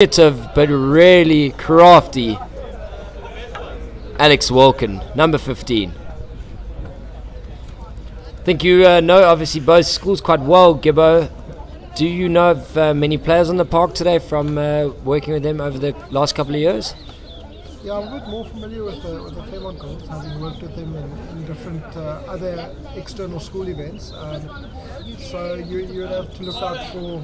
Creative but really crafty Alex Walken, number 15. I think you know obviously both schools quite well, Gibbo. Do you know of many players on the park today from working with them over the last couple of years? Yeah, I'm a bit more familiar with the Fairmont girls, having worked with them in different other external school events. So you would have to look out for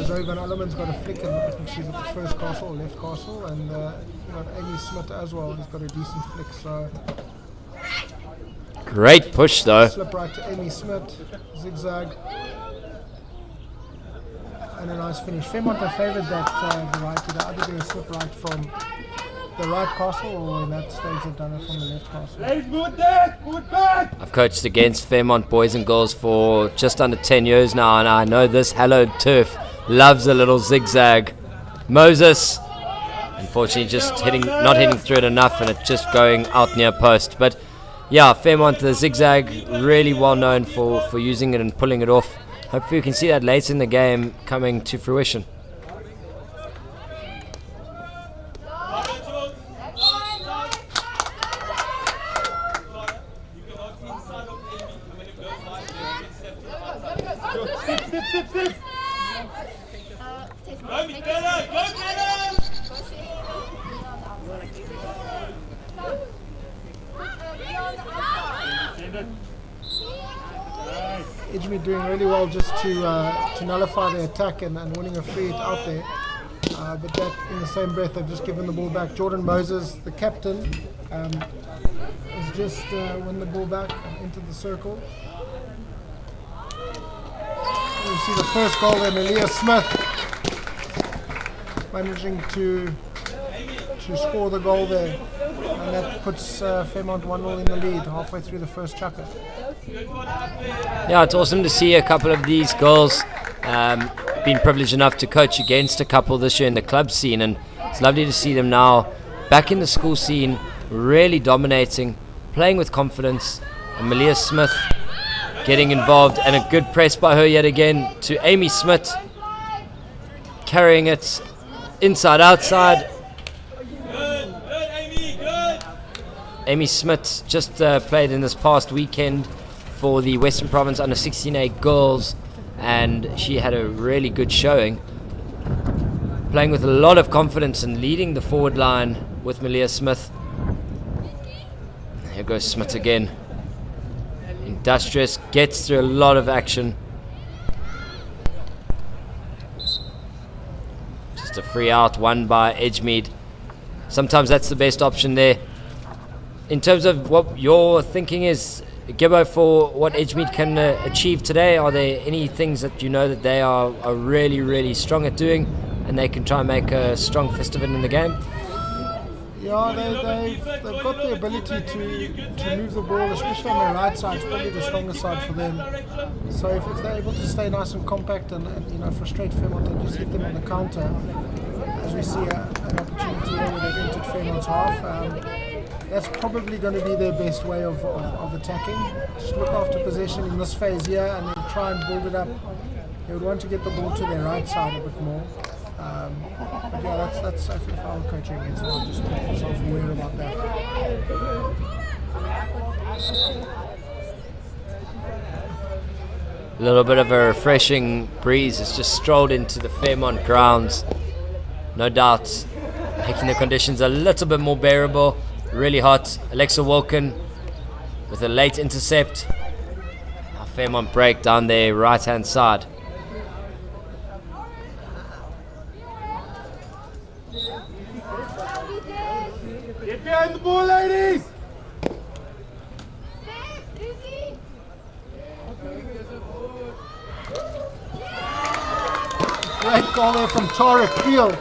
Zoe Van Alleman's got a flick, and I think she's at the first castle or left castle, and you got Amy Smith as well, who's got a decent flick. So great push though. Slip right to Amy Smith, zigzag. And a nice finish. Fairmont have favoured that variety. The other day slip right from the right castle, or in that stage they've done it from the left castle. I've coached against Fairmont boys and girls for just under 10 years now, and I know this hallowed turf loves a little zigzag. Moses, unfortunately just not hitting through it enough, and it's just going out near post. But yeah, Fairmont, the zigzag, really well known for using it and pulling it off. Hopefully we can see that later in the game coming to fruition. Edgemead doing really well just to nullify the attack and winning a free hit out there. But that in the same breath they've just given the ball back. Jordan Moses, the captain, has just won the ball back and entered the circle. You see the first goal there, Malia Smith managing to score the goal there, and that puts Fairmont 1-0 in the lead halfway through the first chukker. Yeah, it's awesome to see a couple of these girls. Been privileged enough to coach against a couple this year in the club scene, and it's lovely to see them now back in the school scene, really dominating, playing with confidence. And Malia Smith getting involved, and a good press by her yet again to Amy Smith, carrying it inside outside. Amy Smith just played in this past weekend for the Western Province under 16A girls, and she had a really good showing, playing with a lot of confidence and leading the forward line with Malia Smith. Here goes Smith again. Industrious, gets through a lot of action. Just a free out, won by Edgemead. Sometimes that's the best option there. In terms of what your thinking is, Gibbo, for what Edgemead can achieve today, are there any things that you know that they are really, really strong at doing, and they can try and make a strong fist of it in the game? Yeah, they've got the ability to move the ball, especially on their right side. It's probably the strongest side for them. So if they're able to stay nice and compact and frustrate Fairmont and just hit them on the counter, as we see an opportunity here where they've entered Fairmont's half, that's probably going to be their best way of attacking. Just look after possession in this phase here and then try and build it up. They would want to get the ball to their right side a bit more. But yeah, that's I think our coaching against them. Just make yourself aware about that. A little bit of a refreshing breeze has just strolled into the Fairmont grounds. No doubt making the conditions a little bit more bearable. Really hot. Alexa Walken with a late intercept. Now Fairmont break down their right hand side. Get behind the ball, ladies! Great goal there from Tara Field.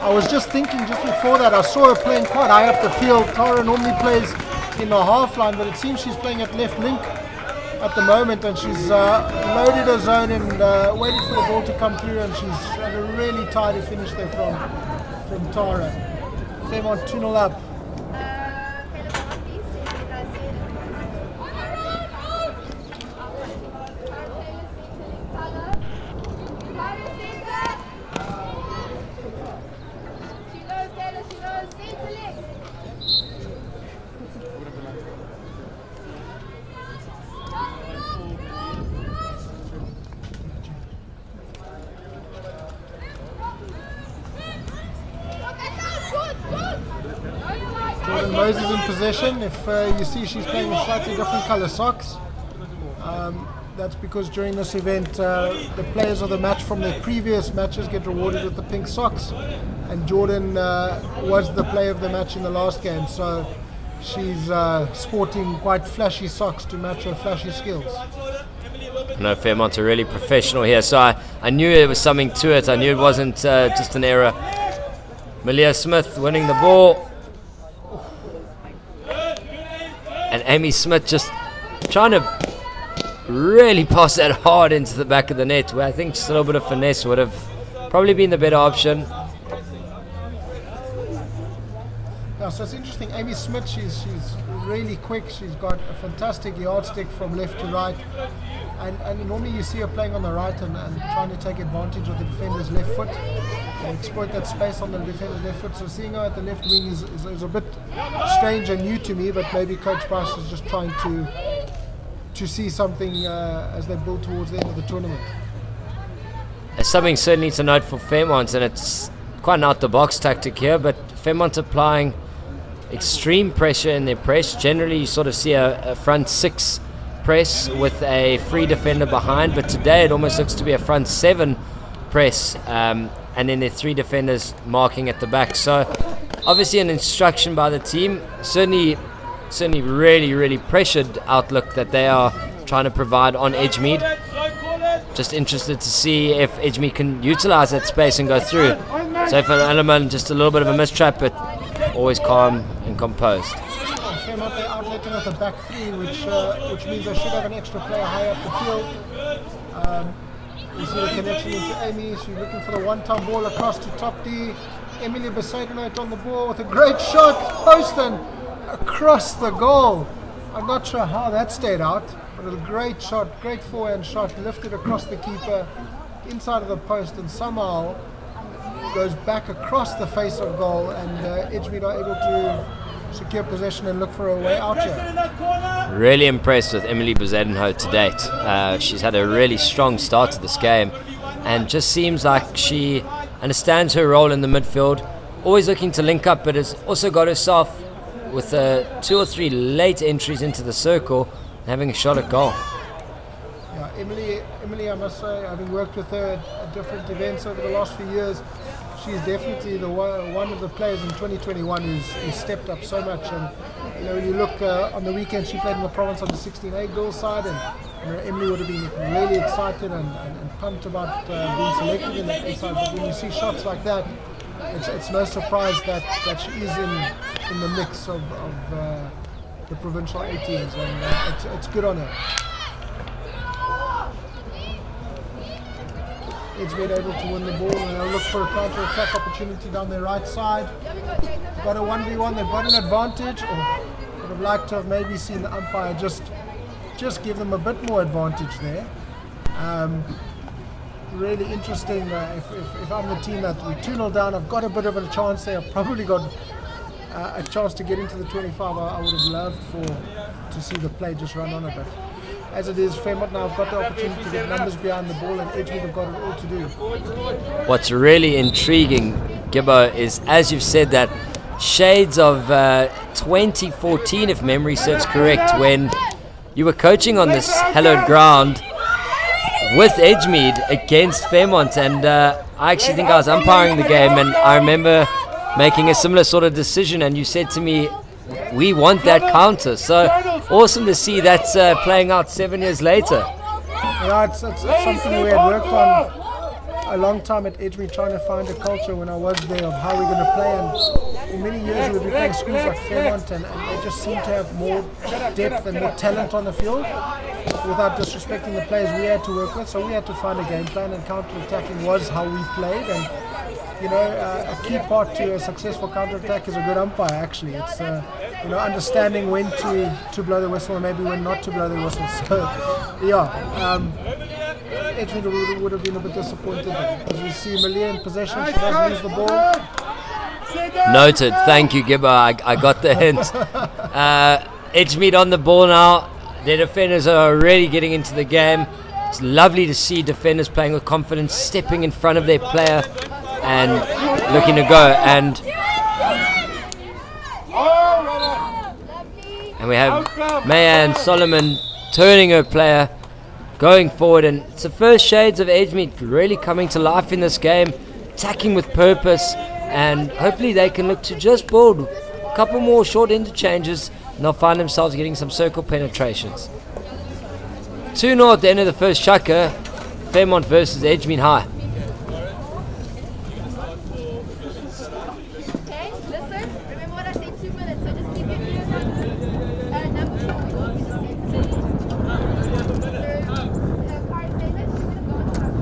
I was just thinking just before that, I saw her playing quite high up the field. Tara normally plays in the half line, but it seems she's playing at left link at the moment, and she's loaded her zone and waited for the ball to come through, and she's had a really tidy finish there from Tara. Fairmont 2-0 up. Helen Moses in possession. If you see, she's playing with slightly different colour socks. That's because during this event, the players of the match from their previous matches get rewarded with the pink socks. And Jordan was the player of the match in the last game, so she's sporting quite flashy socks to match her flashy skills. I know Fairmont are really professional here, so I knew there was something to it. I knew it wasn't just an error. Malia Smith winning the ball. And Amy Smith just trying to really pass that hard into the back of the net, where I think just a little bit of finesse would have probably been the better option. Yeah, so it's interesting. Amy Smith, she's really quick. She's got a fantastic yardstick from left to right. And normally you see her playing on the right and trying to take advantage of the defender's left foot and exploit that space on the defender's left foot. So seeing her at the left wing is a bit strange and new to me, but maybe Coach Price is just trying to see something as they build towards the end of the tournament. There's something certainly to note for Fairmont, and it's quite an out-the-box tactic here, but Fairmont applying extreme pressure in their press. Generally you sort of see a front six press with a free defender behind, but today it almost looks to be a front seven press, and then their three defenders marking at the back. So obviously an instruction by the team, certainly really pressured outlook that they are trying to provide on Edgemead. Just interested to see if Edgemead can utilize that space and go through. So for an element, just a little bit of a mistrap, but always calm and composed. Fairmont, they're outletting at the back three, which means they should have an extra player high up the field. You see the connection into Amy. She's looking for the one-time ball across to top D. Emily Besaidenoit on the ball with a great shot, post and across the goal. I'm not sure how that stayed out, but a great shot, great forehand shot, lifted across the keeper, inside of the post, and somehow goes back across the face of goal, and Edgemead are able to secure possession and look for a way out here. Really impressed with Emily Besaidenoit to date. She's had a really strong start to this game, and just seems like she understands her role in the midfield, always looking to link up, but has also got herself with 2 or 3 late entries into the circle and having a shot at goal. Yeah, Emily, I must say, having worked with her at different events over the last few years, she's definitely one of the players in 2021 who's stepped up so much. And when you look on the weekend, she played in the province on the 16A girls side, and Emily would have been really excited and pumped about being selected in the A side. But when you see shots like that, it's no surprise that she is in the mix of the provincial A teams, and it's good on her. Edgemead able to win the ball, and they'll look for a counter-attack opportunity down their right side. They've got a 1v1, they've got an advantage, or would have liked to have maybe seen the umpire just give them a bit more advantage there. Really interesting. If I'm the team that we 2-0 down, I've got a bit of a chance there. I've probably got a chance to get into the 25. I would have loved to see the play just run on a bit. As it is, Fairmont now have got the opportunity to get numbers behind the ball, and Edgemead have got it all to do. What's really intriguing, Gibbo, is, as you've said, that shades of 2014, if memory serves correct, when you were coaching on this hallowed ground with Edgemead against Fairmont, and I actually think I was umpiring the game, and I remember making a similar sort of decision, and you said to me, we want that counter. So awesome to see that's playing out 7 years later. Yeah, it's something we had worked on a long time at Edgemead, trying to find a culture when I was there of how we're going to play. And for many years we've been playing schools like Fairmont, and they just seem to have more depth and more talent on the field. Without disrespecting the players we had to work with, so we had to find a game plan, and counter-attacking was how we played. And a key part to a successful counter-attack is a good umpire. Actually, it's understanding when to blow the whistle and maybe when not to blow the whistle. So Edgemead would have been a bit disappointed as we see Malia in possession. She doesn't lose the ball. Noted. Thank you, Gibbo. I got the hint. Edgemead on the ball now. Their defenders are already getting into the game. It's lovely to see defenders playing with confidence, stepping in front of their player and looking to go. And we have Mayan Solomon turning her player, going forward, and it's the first shades of Edgemead really coming to life in this game, attacking with purpose, and hopefully they can look to just build a couple more short interchanges and they'll find themselves getting some circle penetrations. 2-0 at the end of the first chukker, Fairmont versus Edgemead High. Okay, listen, remember what I said, 2 minutes, so just keep your ears on. Number 4, we'll just say card statement, you're going to go on top.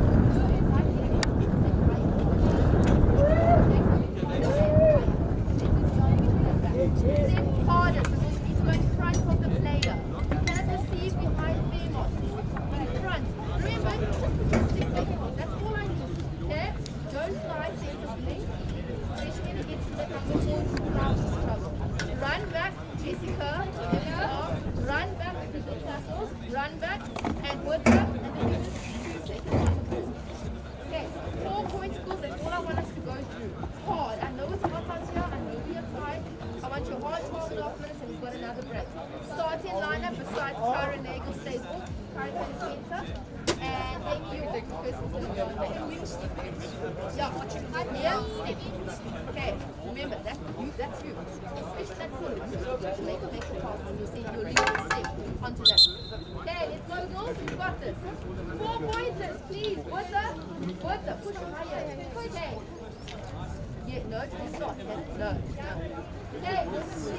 Step harder, so this needs to go in front of the player. You cannot receive behind Fairmont. In front. Remember, just put your stick back. That's all I need. Okay? Don't fly sensibly. Especially when it gets to the competition, trouble. Run back, Jessica. There you are. Run back with the tackles. Run back and work up. And then you just 2 seconds. Okay, 4 point schools. That's all I want us to go through. It's hard. I know it's hot out here. I know we are tired. I want your hard 12.5 minutes and we've got another break. Starting lineup besides Kyra Nagel stays off. Kyra in the center. And then you person's going to go on back. Yeah, step. Okay, remember that's you. Especially that full. Make a pass and you'll see you'll leave a step onto that. Okay, let's go girls, you've got this. 4 pointers, please. What's up? Push higher. Okay. Yeah, no, it's not. No. Okay, let's see.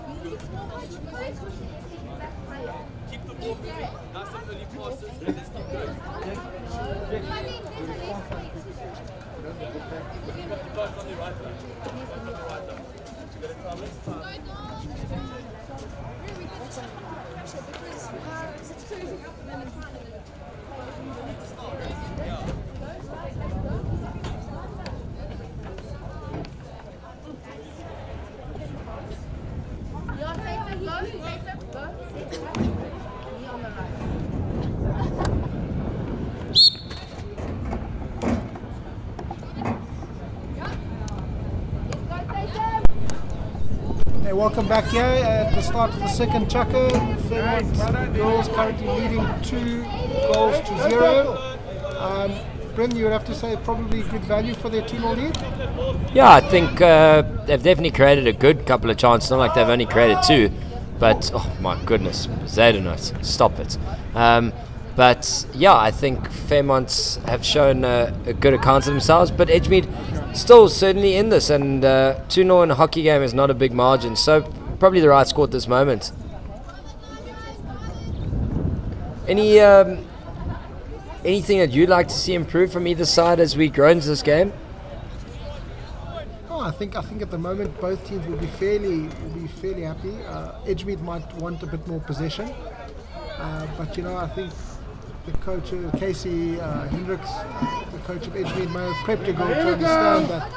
You need 4 pointers. Push it back higher. Keep the ball moving. Nice and early passes. And it's not good. Hey, welcome back here at the start of the second chukker. Fairmont girls currently leading 2 goals to 0. Bryn, you would have to say probably good value for their 2-0 lead? Yeah, I think they've definitely created a good couple of chances. Not like they've only created 2, but oh my goodness, Zadenus, stop it. But yeah, I think Fairmont have shown a good account of themselves, but Edgemead still certainly in this, and 2-0 in a hockey game is not a big margin, so probably the right score at this moment. Anything that you'd like to see improve from either side as we grow into this game? I think at the moment both teams will be fairly happy. Edgemead might want a bit more possession, but I think the coach Casey Hendricks, the coach of Edgemead, may have prepped a goal to understand that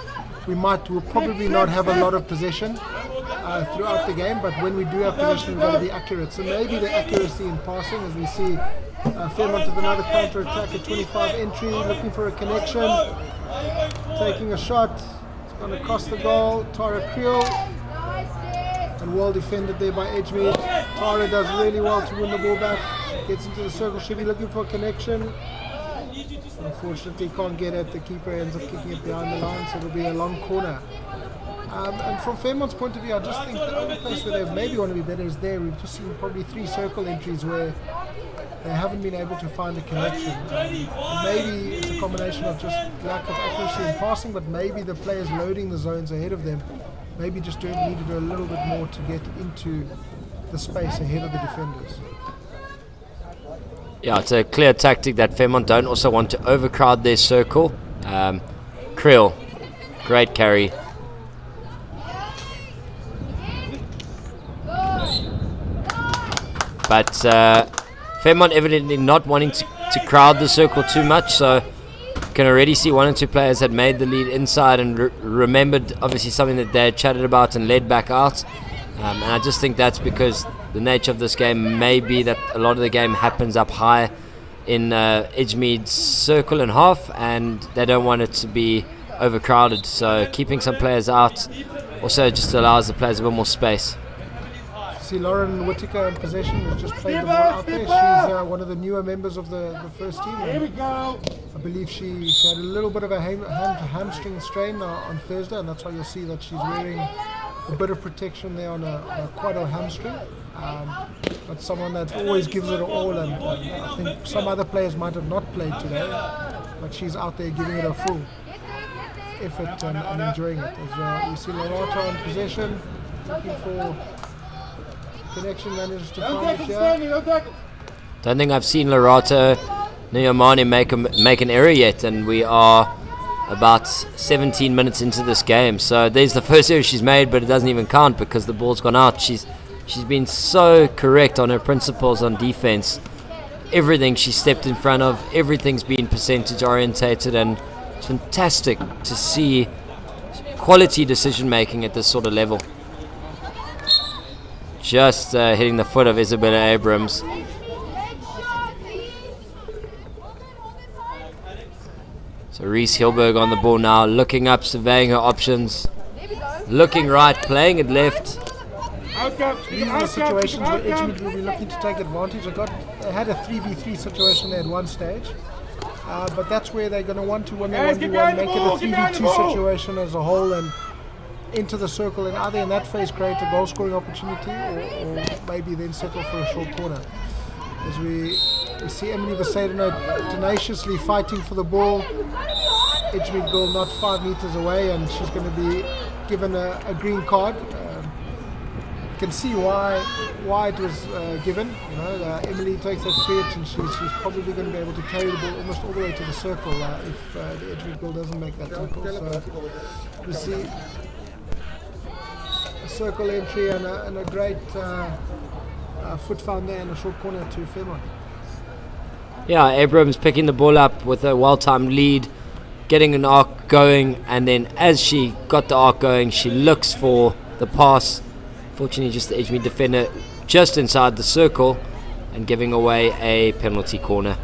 we'll probably not have a lot of possession throughout the game, but when we do have possession, we've got to be accurate. So maybe the accuracy in passing, as we see Fairmont with another counter attack at 25 entry, looking for a connection, taking a shot. It's gone across the goal. Tara Creel, and well defended there by Edgemead. Tara does really well to win the ball back. Gets into the circle, should be looking for a connection. Unfortunately, can't get it. The keeper ends up kicking it behind the line, so it'll be a long corner. And from Fairmont's point of view, I just think the only place where they maybe want to be better is there. We've just seen probably 3 circle entries where they haven't been able to find a connection. Maybe it's a combination of just lack of accuracy in passing, but maybe the players loading the zones ahead of them maybe just need to do a little bit more to get into the space ahead of the defenders. Yeah, it's a clear tactic that Fairmont don't also want to overcrowd their circle. Creel, great carry. But Fairmont evidently not wanting to crowd the circle too much, so you can already see 1 or 2 players had made the lead inside and remembered obviously something that they had chatted about and led back out. And I just think that's because the nature of this game may be that a lot of the game happens up high in Edgemead's circle and half, and they don't want it to be overcrowded. So keeping some players out also just allows the players a bit more space. see Lauren Whittaker in possession, who's just played the ball out there. She's one of the newer members of the first team. Here we go. I believe she had a little bit of a hamstring strain on Thursday, and that's why you'll see that she's wearing a bit of protection there on a quad or hamstring. But someone that always gives it all, and I think some other players might have not played today, but she's out there giving it a full effort and enjoying it. As you see Lorata in possession, looking for connection, manages to find it here. Don't think I've seen Lorata Nyamani make an error yet, and we are about 17 minutes into this game. So there's the first error she's made, but it doesn't even count because the ball's gone out. She's been so correct on her principles on defense. Everything she stepped in front of, everything's been percentage orientated, and it's fantastic to see quality decision making at this sort of level. Just hitting the foot of Isabella Abrams. So Reese Hilberg on the ball now, looking up, surveying her options, looking right, playing it left. These are the situations where Edgemead will be looking to take advantage. They had a 3v3 situation there at one stage, but that's where they're going to want to, when they 1v1, make it a 3v2 situation as a whole and into the circle, and either in that phase create a goal scoring opportunity or maybe then settle for a short corner. As we see Emily Besaidano tenaciously fighting for the ball. Edgemead goal not 5 meters away, and she's going to be given a green card. You can see why it was given. You know, Emily takes that free hit, and she's probably going to be able to carry the ball almost all the way to the circle if the Edgemead goal doesn't make that tackle. So we see a circle entry and a great foot found there in a short corner to Fairmont. Yeah, Abrams picking the ball up with a well-timed lead, getting an arc going, and then as she got the arc going, she looks for the pass. Fortunately, just the Edgemead defender just inside the circle and giving away a penalty corner.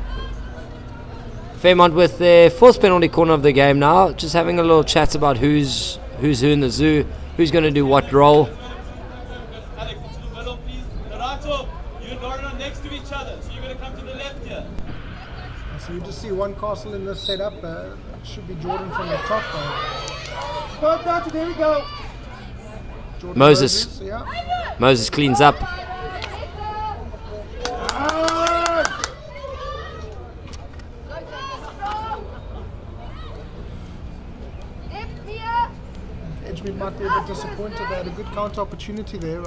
Fairmont with their fourth penalty corner of the game now, just having a little chat about who's who in the zoo, who's going to do what role. Alex, to the middle, please. Donato, you and Lauren are next to each other, so you're going to come to the left here. So you just see one castle in this setup. Should be Jordan from the top. There we go. Jordan Moses. Yeah. Moses cleans up. Edgemead might be a bit disappointed. They had a good counter opportunity there.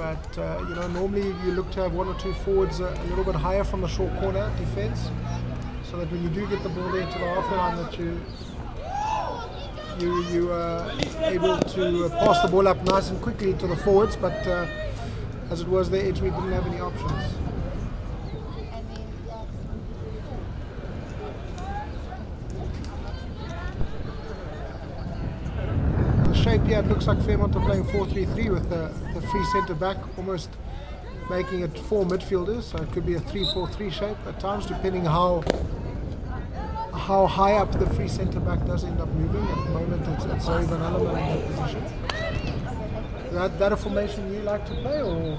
Normally you look to have one or two forwards a little bit higher from the short corner defense, so that when you do get the ball there to the half line, that you are able to pass the ball up nice and quickly to the forwards. But as it was there, Edgemead didn't have any options. Shape here, it looks like Fairmont are playing 4-3-3 with the free centre back, almost making it 4 midfielders, so it could be a 3-4-3 shape at times, depending how high up the free centre back does end up moving. At the moment it's Zoe Van Alleman in that position. Is that a formation you like to play, or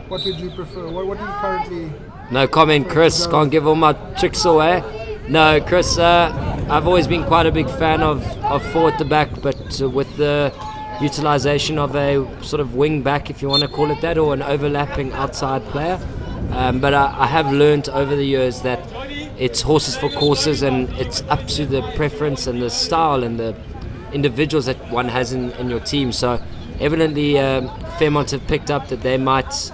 what would you prefer? What do you currently... No comment, Chris. Can't give all my tricks away. No, Chris, I've always been quite a big fan of 4 at the back, but with the utilisation of a sort of wing back, if you want to call it that, or an overlapping outside player. But I have learned over the years that it's horses for courses, and it's up to the preference and the style and the individuals that one has in your team. So evidently Fairmont have picked up that they might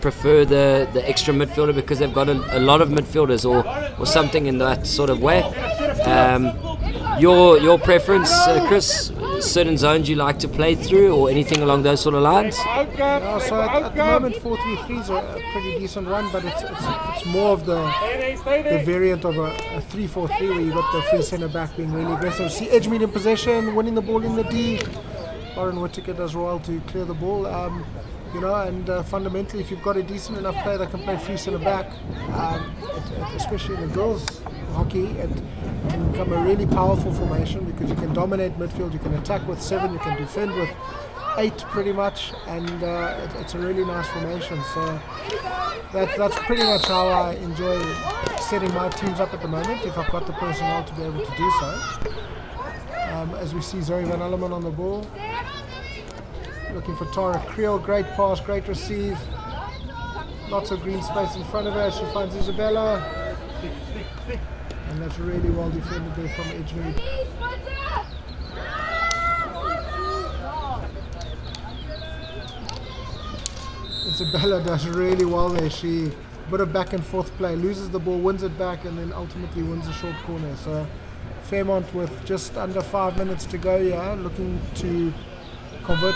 prefer the extra midfielder because they've got a lot of midfielders or something in that sort of way. Your preference, Chris, certain zones you like to play through or anything along those sort of lines? So at the moment 4-3-3 is a pretty decent run, but it's more of the variant of a 3-4-3 where you've got the free centre back being really aggressive. See Edgemead in possession, winning the ball in the D. Lauren Whittaker does well to clear the ball. And fundamentally, if you've got a decent enough player that can play free centre back, especially in the girls' hockey, it can become a really powerful formation because you can dominate midfield, you can attack with 7, you can defend with 8 pretty much, and it's a really nice formation. So that's pretty much how I enjoy setting my teams up at the moment, if I've got the personnel to be able to do so. As we see Zoe Van Alleman on the ball, looking for Tara Creel, great pass, great receive, lots of green space in front of her. She finds Isabella, and that's really well defended there from Edgemead. Isabella does really well there. She a bit of back and forth play, loses the ball, wins it back, and then ultimately wins the short corner. So Fairmont with just under 5 minutes to go here, looking to convert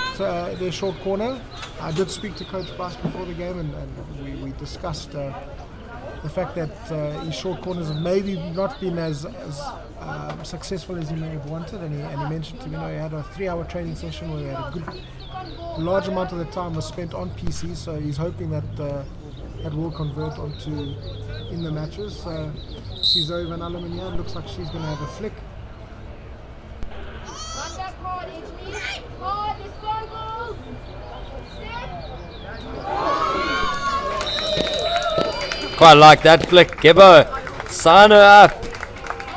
their short corner. I did speak to Coach Buss before the game, and we discussed the fact that his short corners have maybe not been as successful as he may have wanted, and he mentioned to me, he had a 3-hour training session where he had a large amount of the time was spent on PC, so he's hoping that that will convert onto in the matches. So see Zoe Van Alleman here, looks like she's going to have a flick. Run back hard, Edgemead. Hard, let's go, goals. Quite like that flick. Gibbo, sign her up.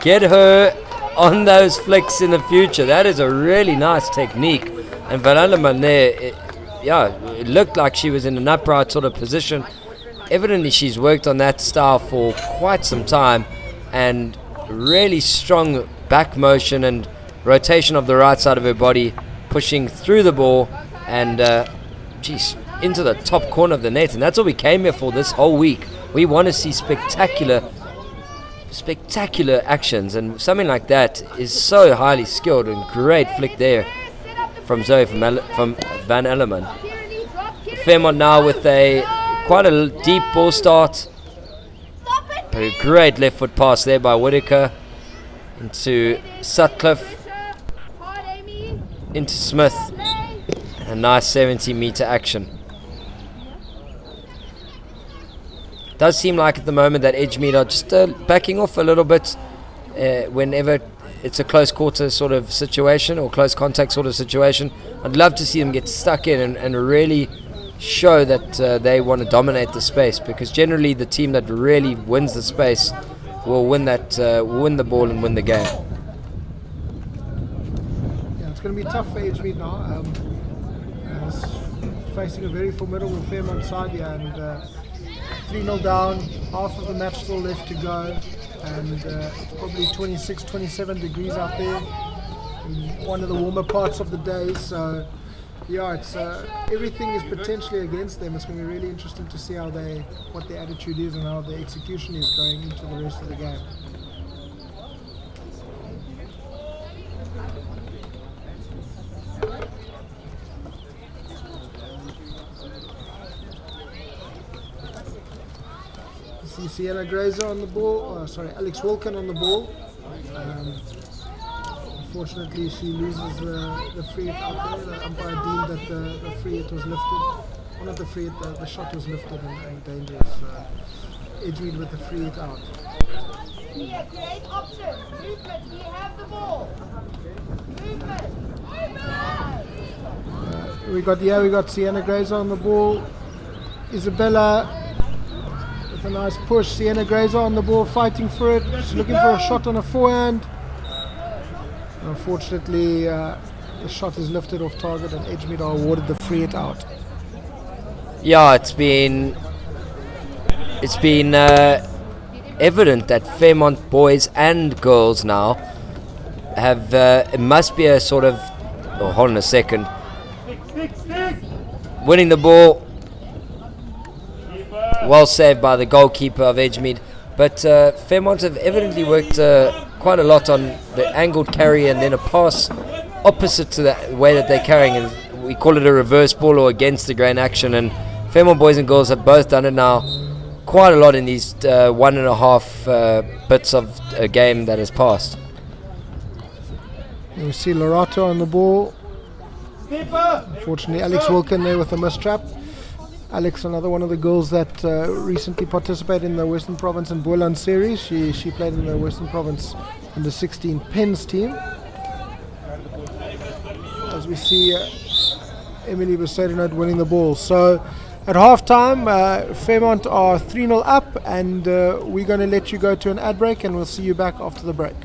Get her on those flicks in the future. That is a really nice technique. And Van Alleman there, it looked like she was in an upright sort of position. Evidently she's worked on that style for quite some time, and really strong back motion and rotation of the right side of her body, pushing through the ball and into the top corner of the net. And that's what we came here for this whole week. We want to see spectacular actions, and something like that is so highly skilled. And great flick there from Zoe from Van Alleman. Fairmont now with quite a deep ball start, but a great left foot pass there by Whitaker into Sutcliffe, into Smith, a nice 70-meter action. Does seem like at the moment that Edgemead are just backing off a little bit whenever it's a close quarter sort of situation or close contact sort of situation. I'd love to see them get stuck in and really show that they want to dominate the space, because generally the team that really wins the space will win the ball and win the game. Yeah, it's going to be tough for Edgemead now. Facing a very formidable Fairmont side here, and 3-0 down, half of the match still left to go, and it's probably 26, 27 degrees out there in one of the warmer parts of the day. So yeah, it's everything is potentially against them. It's going to be really interesting to see what their attitude is and how the execution is going into the rest of the game. See Sienna Grazer on the ball, Alex Wilkin on the ball. Unfortunately, she loses the free hit out there. The umpire deemed that the free hit was lifted. Well, not the free hit, the shot was lifted and dangerous. Edgemead with the free hit out. Here, create options. Movement, we have the ball. Movement. We got Sienna Grazer on the ball. Isabella with a nice push. Sienna Grazer on the ball, fighting for it. She's looking for a shot on a forehand. Unfortunately, the shot is lifted off target, and Edgemead are awarded the free hit out. Yeah, it's been evident that Fairmont boys and girls now have it must be a sort of hold on a second, winning the ball, well saved by the goalkeeper of Edgemead, but Fairmont have evidently worked quite a lot on the angled carry and then a pass opposite to the way that they're carrying, and we call it a reverse ball or against the grain action, and Fairmont boys and girls have both done it now quite a lot in these 1.5 bits of a game that has passed. You see Lorato on the ball. Unfortunately, Alex Wilkin there with a mistrap. Alex, another one of the girls that recently participated in the Western Province and Boland series. She played in the Western Province in the 16 Pens team. As we see Emily Besadenot winning the ball. So at half-time, Fairmont are 3-0 up, and we're going to let you go to an ad break, and we'll see you back after the break.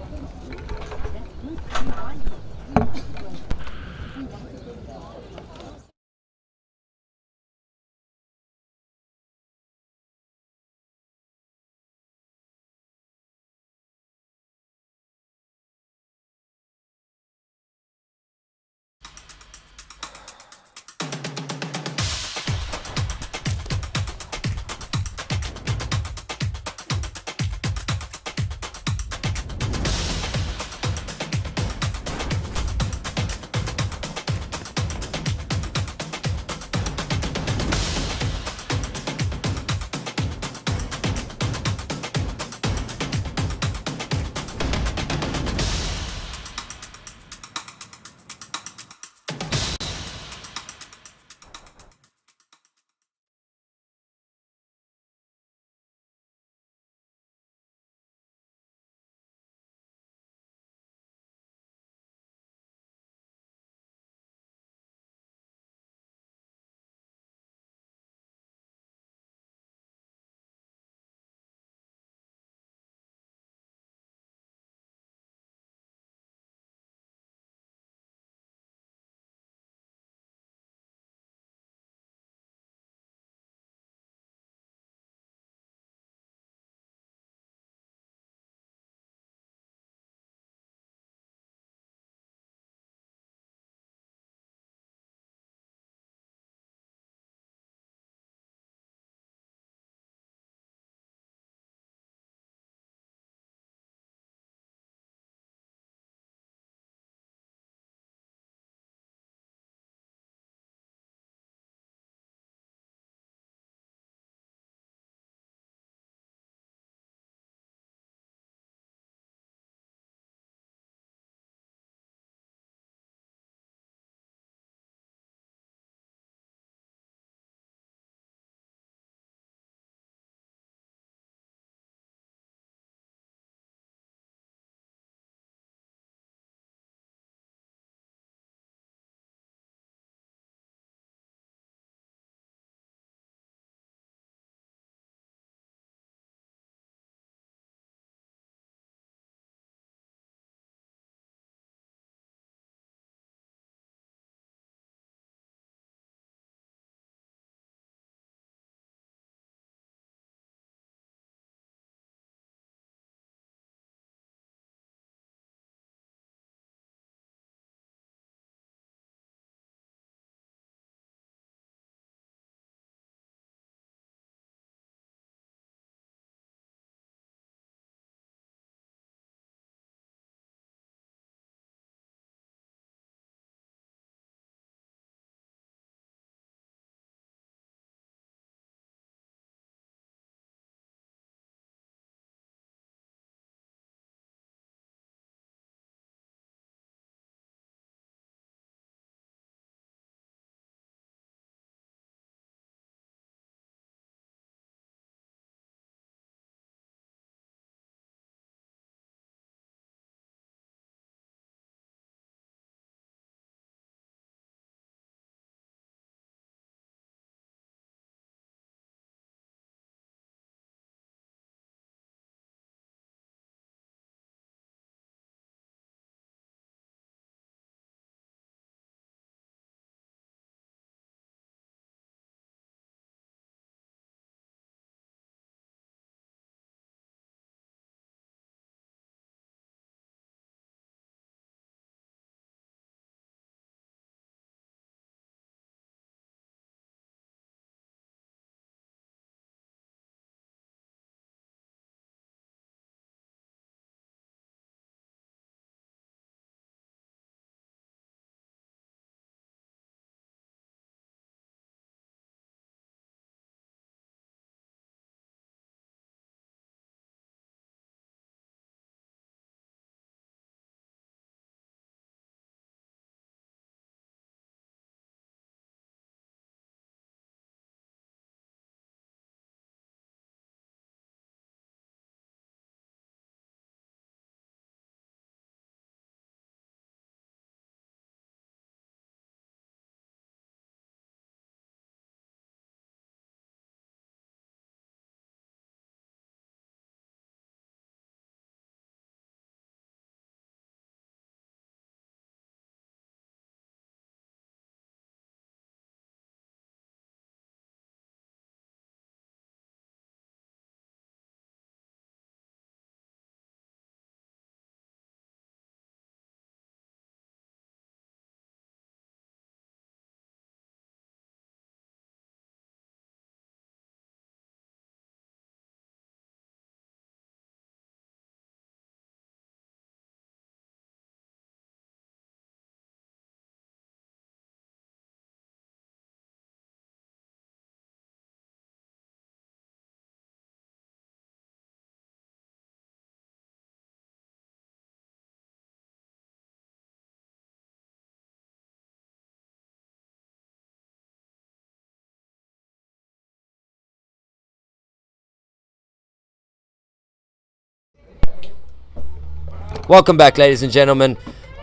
Welcome back, ladies and gentlemen,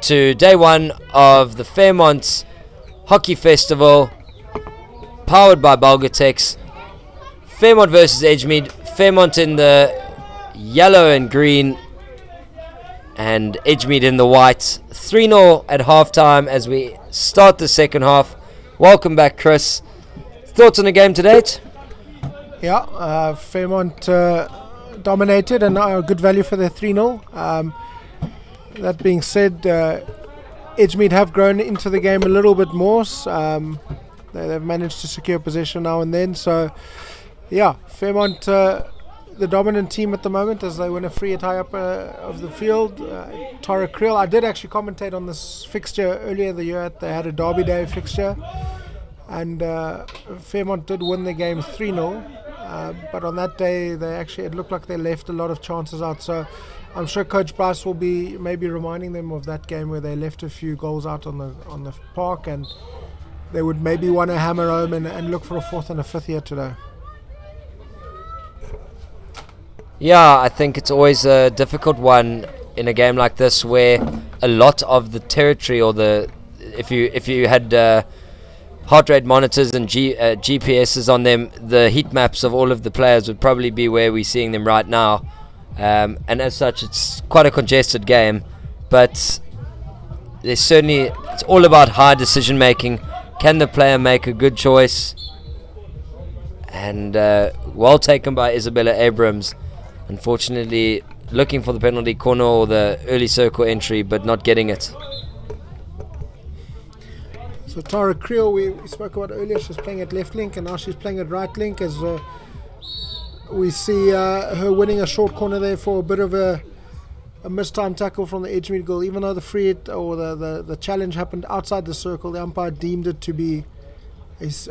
to day one of the Fairmont Hockey Festival, powered by Belgotex. Fairmont versus Edgemead. Fairmont in the yellow and green, and Edgemead in the white. 3-0 at halftime as we start the second half. Welcome back, Chris. Thoughts on the game to date? Yeah, Fairmont dominated and good value for their 3-0. That being said, Edgemead have grown into the game a little bit more. They've managed to secure possession now and then. So, yeah, Fairmont, the dominant team at the moment as they win a free at high up of the field. Tara Creel, I did actually commentate on this fixture earlier the year. They had a Derby Day fixture. And Fairmont did win the game 3-0. But on that day, it looked like they left a lot of chances out. So I'm sure Coach Bryce will be maybe reminding them of that game where they left a few goals out on the park, and they would maybe want to hammer home and look for a fourth and a fifth here today. Yeah, I think it's always a difficult one in a game like this where a lot of the territory, or if you had heart rate monitors and GPSs on them, the heat maps of all of the players would probably be where we're seeing them right now. And as such, it's quite a congested game, but it's all about high decision making. Can the player make a good choice? And well taken by Isabella Abrams. Unfortunately, looking for the penalty corner or the early circle entry, but not getting it. So Tara Creel, we spoke about earlier, she's playing at left link, and now she's playing at right link as we see her winning a short corner there for a bit of a missed time tackle from the Edgemead goal. Even though the free hit or the challenge happened outside the circle, the umpire deemed it to be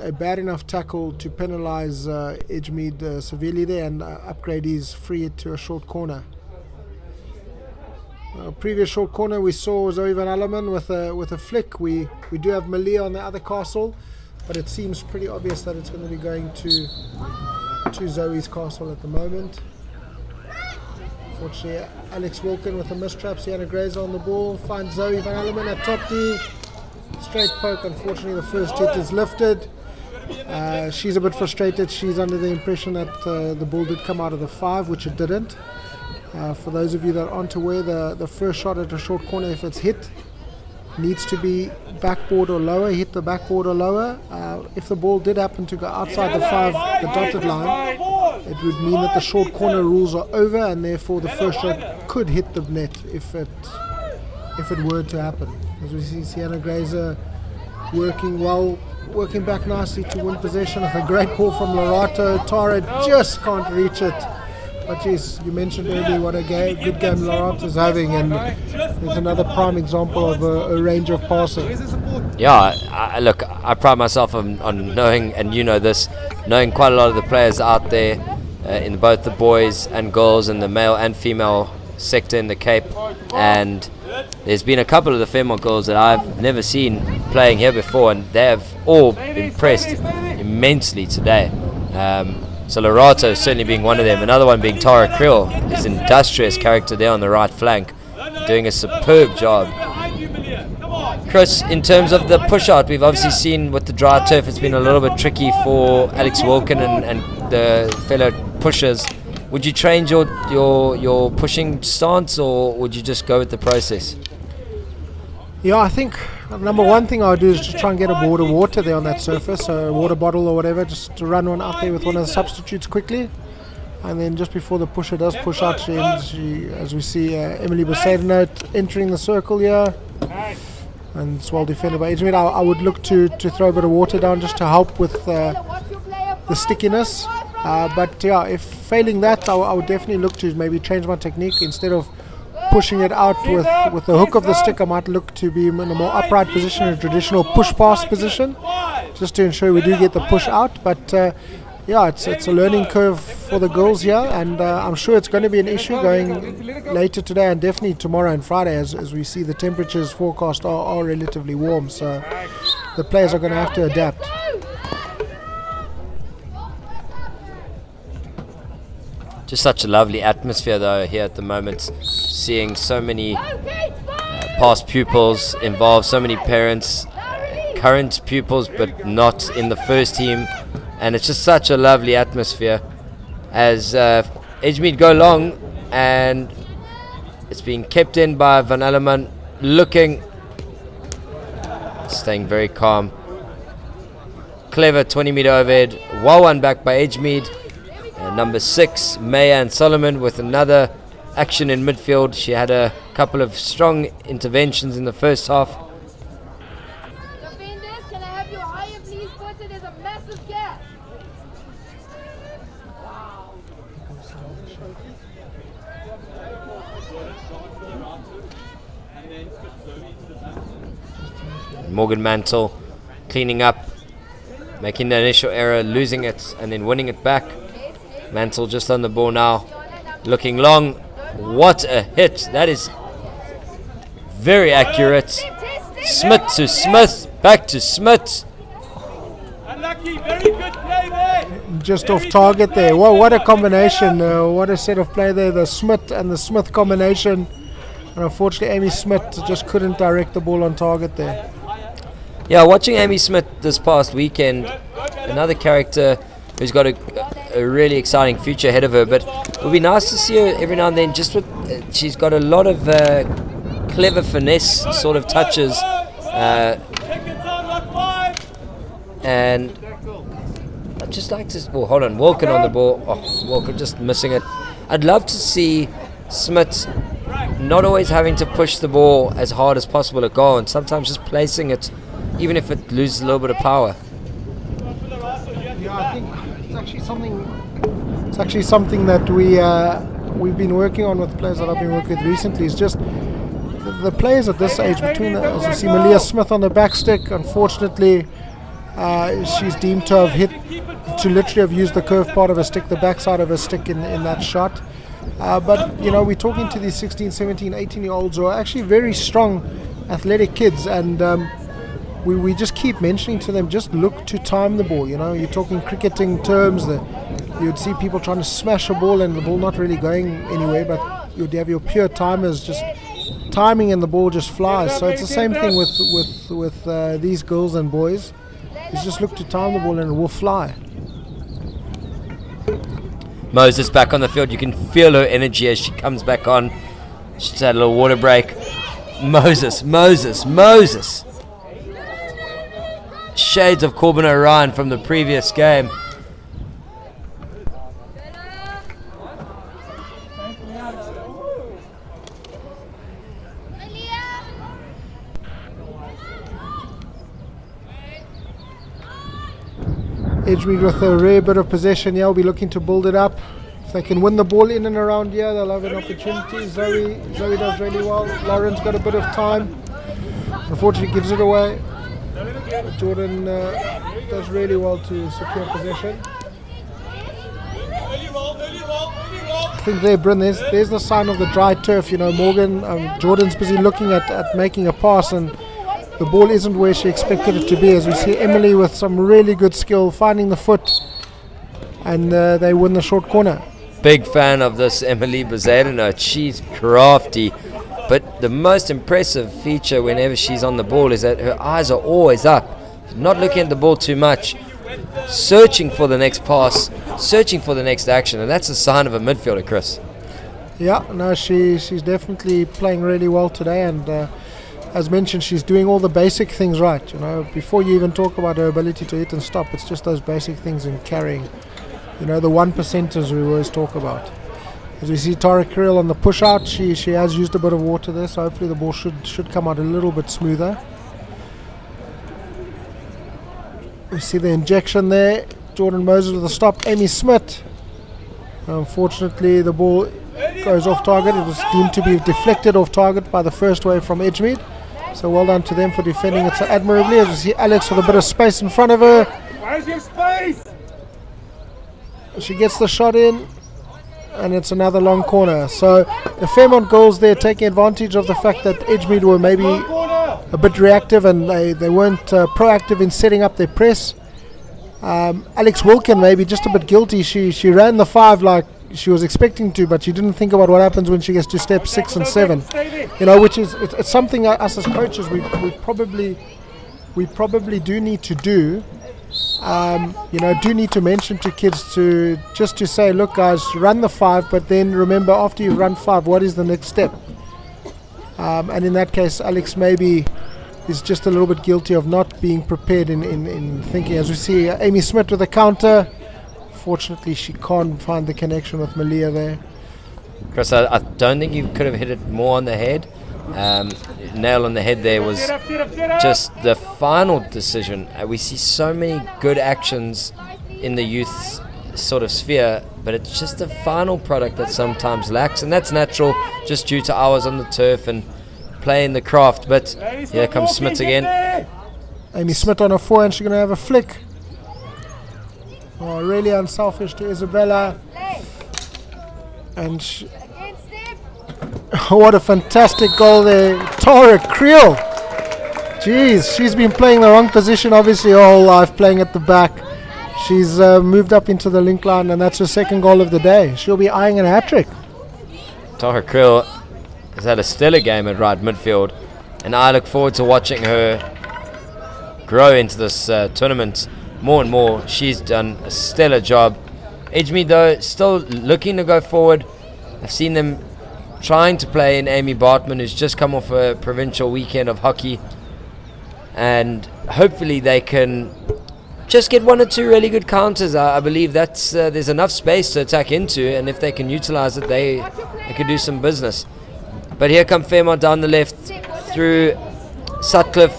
a bad enough tackle to penalise Edgemead severely there and upgrade his free hit to a short corner. Previous short corner we saw Zoe Van Alleman with a flick. We do have Malia on the other castle, but it seems pretty obvious that it's going to be going to Zoe's castle at the moment. Unfortunately, Alex Wilkin with a mistrap. Sienna Grazer on the ball, finds Zoe Van Alleman at top D. Straight poke. Unfortunately, the first hit is lifted. She's a bit frustrated. She's under the impression that the ball did come out of the 5, which it didn't. For those of you that aren't aware, the first shot at a short corner, if it's hit, needs to be backboard or lower, hit the backboard or lower. If the ball did happen to go outside the 5, the dotted line, it would mean that the short corner rules are over, and therefore the first shot could hit the net if it were to happen. As we see Sienna Grazer working back nicely to win possession with a great ball from Lorato. Tara just can't reach it. But yes, you mentioned earlier what a good game Laurent having, and there's another prime example of a range of passing. Yeah, I pride myself on knowing, and you know this, knowing quite a lot of the players out there in both the boys and girls and the male and female sector in the Cape, and there's been a couple of the Fairmont girls that I've never seen playing here before, and they have all impressed immensely today. So Lorato certainly being one of them. Another one being Tara Creel, his industrious character there on the right flank, doing a superb job. Chris, in terms of the push out, we've obviously seen with the dry turf it's been a little bit tricky for Alex Wilkin and the fellow pushers. Would you change your pushing stance, or would you just go with the process? Yeah, I think number one thing I would do is just try and get a board of water there on that surface, a water bottle or whatever, just to run one out there with one of the substitutes quickly. And then just before the pusher does push out, she as we see Emily Bosedinot entering the circle here. And it's well defended by Edgemead. I would look to throw a bit of water down just to help with the stickiness. But yeah, if failing that, I would definitely look to maybe change my technique. Instead of pushing it out with the hook of the stick, I might look to be in a more upright position, a traditional push-pass position, just to ensure we do get the push out. But yeah, it's a learning curve for the girls here, and I'm sure it's going to be an issue going later today and definitely tomorrow and Friday, as we see the temperatures forecast are relatively warm, so the players are going to have to adapt. Just such a lovely atmosphere though here at the moment. seeing so many past pupils involved, so many parents, current pupils, but not in the first team. And it's just such a lovely atmosphere as Edgemead go long, and it's being kept in by Van Alleman, staying very calm. Clever 20-meter overhead, well one back by Edgemead. Number 6, Maya and Solomon with another action in midfield. She had a couple of strong interventions in the first half. Defenders, can I have you higher, please? Porter, there's a massive gap. Morgan Mantle cleaning up, making the initial error, losing it, and then winning it back. Mantle just on the ball now, looking long. What a hit! That is very accurate. Smith to Smith, back to Smith. Unlucky, very good play there. Just off target there. Whoa, what a combination. What a set of play there. The Smith and the Smith combination. And unfortunately, Amy Smith just couldn't direct the ball on target there. Yeah, watching Amy Smith this past weekend, another character who's got a really exciting future ahead of her, but it would be nice to see her every now and then. Just with she's got a lot of clever finesse sort of touches, and I'd just like to. Oh, hold on, Walker on the ball. Oh, Walker just missing it. I'd love to see Smith not always having to push the ball as hard as possible at goal, and sometimes just placing it, even if it loses a little bit of power. Yeah, I think it's actually something that we've been working on with players that I've been working with recently. Is just the players at this age, as you see Malia Smith on the back stick, unfortunately she's deemed to literally have used the curved part of her stick, the backside of her stick in that shot. But we're talking to these 16, 17, 18-year-olds who are actually very strong, athletic kids, and we just keep mentioning to them, just look to time the ball. You're talking cricketing terms. You'd see people trying to smash a ball and the ball not really going anywhere, but you'd have your pure timers just timing and the ball just flies. So it's the same thing with these girls and boys. Is just look to time the ball and it will fly. Moses back on the field. You can feel her energy as she comes back on. She's had a little water break. Moses. Shades of Corbin O'Ryan from the previous game. Edgemead with a rare bit of possession here, will be looking to build it up. If they can win the ball in and around here, they'll have an opportunity. Zoe does really well. Lauren's got a bit of time. Unfortunately, gives it away. Jordan does really well to secure possession. I think there, Bryn, there's the sign of the dry turf. Jordan's busy looking at making a pass, and the ball isn't where she expected it to be, as we see Emily with some really good skill finding the foot, and they win the short corner. Big fan of this Emily Bezerra. She's crafty, but the most impressive feature whenever she's on the ball is that her eyes are always up, not looking at the ball too much, searching for the next pass, searching for the next action, and that's a sign of a midfielder, Chris. Yeah, no, she's definitely playing really well today, and as mentioned, she's doing all the basic things right. Before you even talk about her ability to hit and stop, it's just those basic things in carrying. The 1%ers we always talk about. As we see Tara Krill on the push out, she has used a bit of water there, so hopefully the ball should come out a little bit smoother. We see the injection there. Jordan Moses with a stop. Amy Smith. Unfortunately, the ball goes off target. It was deemed to be deflected off target by the first wave from Edgemead. So well done to them for defending it so admirably. As we see Alex with a bit of space in front of her. Where's your space? She gets the shot in, and it's another long corner. So the Fairmont girls there taking advantage of the fact that Edgemead were maybe a bit reactive and they weren't proactive in setting up their press. Alex Wilkin maybe just a bit guilty. She ran the 5 like she was expecting to, but she didn't think about what happens when she gets to step 6 and 7. You know, which is it's something us as coaches we probably do need to do. You know, do need to mention to kids to say, look guys, run the 5, but then remember after you run 5, what is the next step? And in that case, Alex maybe is just a little bit guilty of not being prepared in thinking. As we see, Amy Smith with a counter. Fortunately, she can't find the connection with Malia there. Chris, I don't think you could have hit it more on the head. Nail on the head there was just the final decision. We see so many good actions in the youth sort of sphere, but it's just the final product that sometimes lacks, and that's natural just due to hours on the turf and playing the craft. But here comes Smith again. Amy Smith on her forehand, she's going to have a flick. Oh, really unselfish to Isabella. And what a fantastic goal there. Tara Creel. Jeez, she's been playing the wrong position obviously her whole life, playing at the back. She's moved up into the link line, and that's her second goal of the day. She'll be eyeing a hat-trick. Tara Creel has had a stellar game at right midfield, and I look forward to watching her grow into this tournament more and more. She's done a stellar job. Edgemead, though, still looking to go forward. I've seen them trying to play in Amy Bartman, who's just come off a provincial weekend of hockey, and hopefully they can just get 1 or 2 really good counters. I believe that's there's enough space to attack into, and if they can utilize it, they could do some business. But here come Fairmont down the left through Sutcliffe.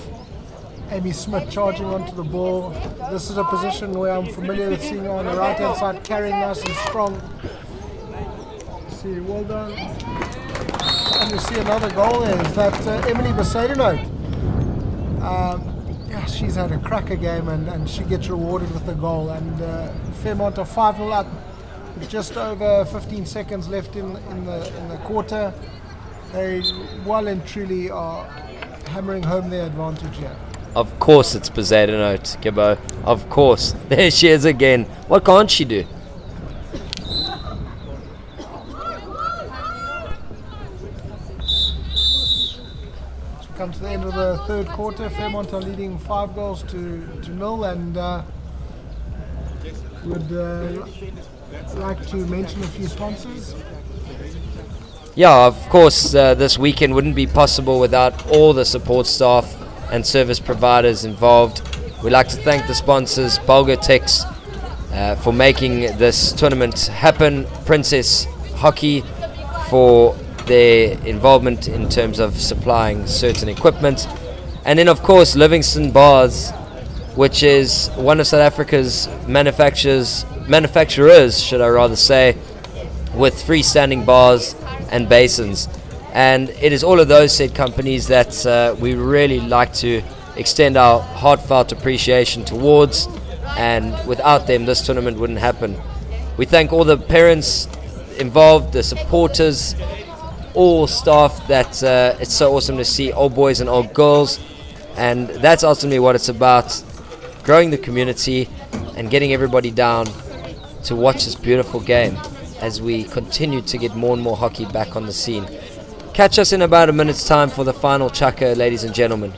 Amy Smith charging onto the ball. This is a position where I'm familiar with seeing her on the right hand side, carrying nice and strong. See, well done. And you see another goal there. Is that Emily Besaidenote? Yeah, she's had a cracker game, and she gets rewarded with the goal. And Fairmont are 5-0 up with just over 15 seconds left in the quarter. They well and truly are hammering home their advantage here. Of course it's Besaidenote, Gibbo. Of course. There she is again. What can't she do? Come to the end of the third quarter. Fairmont are leading 5 goals to 0, and would like to mention a few sponsors. Yeah, of course, this weekend wouldn't be possible without all the support staff and service providers involved. We'd like to thank the sponsors, Belgotex, for making this tournament happen, Princess Hockey for their involvement in terms of supplying certain equipment, and then of course Livingston Bars, which is one of South Africa's manufacturers, should I rather say, with freestanding bars and basins. And it is all of those said companies that we really like to extend our heartfelt appreciation towards, and without them this tournament wouldn't happen. We thank all the parents involved, the supporters, all staff. That it's so awesome to see old boys and old girls, and that's ultimately what it's about, growing the community and getting everybody down to watch this beautiful game as we continue to get more and more hockey back on the scene. Catch us in about a minute's time for the final chukker, ladies and gentlemen.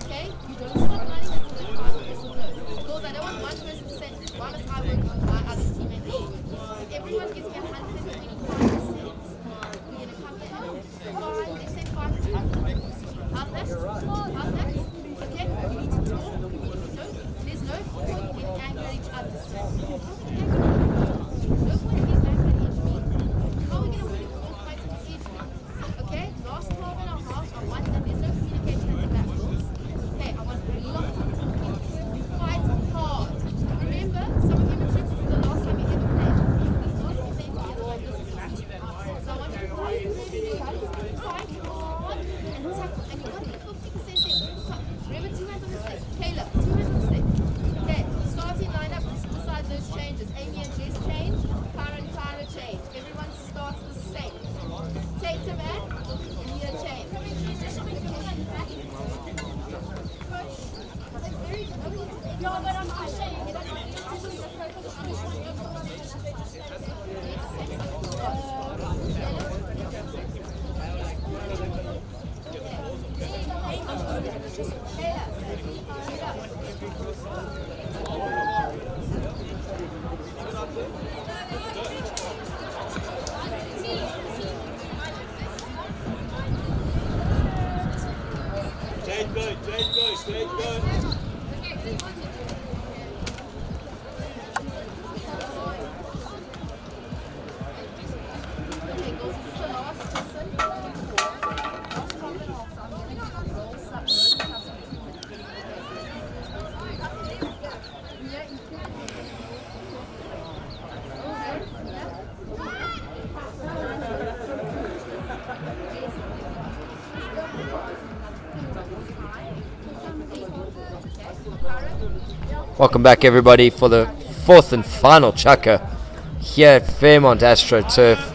Welcome back, everybody, for the fourth and final chukker here at Fairmont AstroTurf.